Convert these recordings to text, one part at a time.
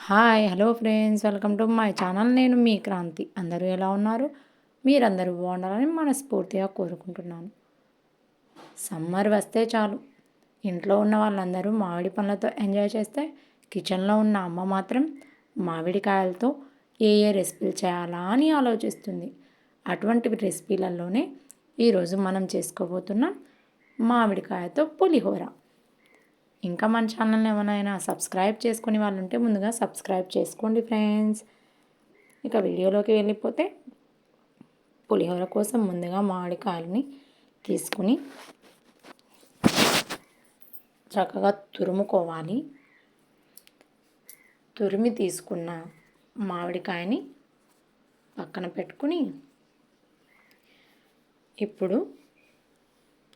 Hello friends, welcome to my channel. నేను మీ క్రాంతి. అందరూ ఎలా ఉన్నారు? మీరందరూ బాగుండాలని మనస్ఫూర్తిగా కోరుకుంటున్నాను. సమ్మర్ వస్తే చాలు ఇంట్లో ఉన్న వాళ్ళందరూ మామిడి పండ్లతో ఎంజాయ్ చేస్తే, కిచెన్లో ఉన్న అమ్మ మాత్రం మామిడికాయలతో ఏ రెసిపీలు చేయాలా అని ఆలోచిస్తుంది. అటువంటి రెసిపీలలోనే ఈరోజు మనం చేసుకోబోతున్నాం మామిడికాయతో పులిహోర. ఇంకా మన ఛానల్ని ఎవరైనా సబ్స్క్రైబ్ చేసుకుని వాళ్ళు ఉంటే ముందుగా సబ్స్క్రైబ్ చేసుకోండి ఫ్రెండ్స్. ఇక వీడియోలోకి వెళ్ళిపోతే, పులిహోర కోసం ముందుగా మామిడికాయలని తీసుకుని చక్కగా తురుముకోవాలి. తురిమి తీసుకున్న మామిడికాయని పక్కన పెట్టుకుని, ఇప్పుడు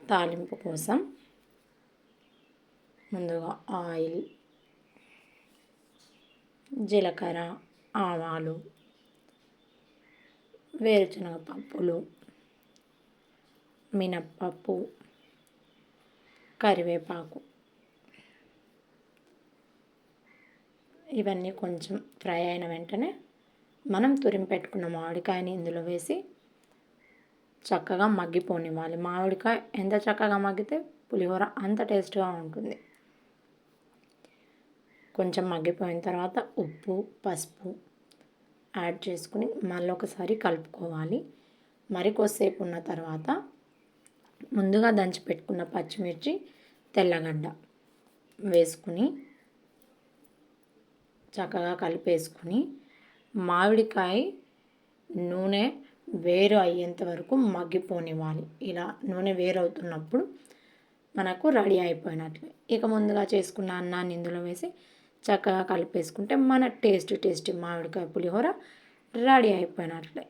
తాలింపు కోసం ముందుగా ఆయిల్, జీలకర్ర, ఆవాలు, వేరుశనగ పప్పులు, మినప్పప్పు, కరివేపాకు ఇవన్నీ కొంచెం ఫ్రై అయిన వెంటనే మనం తురిమి పెట్టుకున్న మామిడికాయని ఇందులో వేసి చక్కగా మగ్గిపోనివ్వాలి. మామిడికాయ ఎంత చక్కగా మగ్గితే పులిహోర అంత టేస్ట్గా ఉంటుంది. కొంచెం మగ్గిపోయిన తర్వాత ఉప్పు, పసుపు యాడ్ చేసుకుని మళ్ళీ ఒకసారి కలుపుకోవాలి. మరి కొద్దిసేపు ఉన్న తర్వాత ముందుగా దంచి పెట్టుకున్న పచ్చిమిర్చి, తెల్లగడ్డ వేసుకుని చక్కగా కలిపేసుకుని మామిడికాయ నూనె వేరు అయ్యేంత వరకు మగ్గిపోనివ్వాలి. ఇలా నూనె వేరవుతున్నప్పుడు మనకు రెడీ అయిపోయినట్లే. ఇక ముందుగా చేసుకున్న అన్నాన్ని ఇందులో వేసి చక్కగా కలిపేసుకుంటే మన టేస్టీ మామిడికాయ పులిహోర రెడీ అయిపోయినట్లే.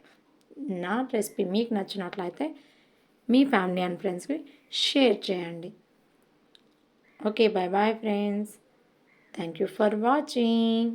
నా రెసిపీ మీకు నచ్చినట్లయితే మీ ఫ్యామిలీ అండ్ ఫ్రెండ్స్కి షేర్ చేయండి. Okay, bye friends. Thank you for watching.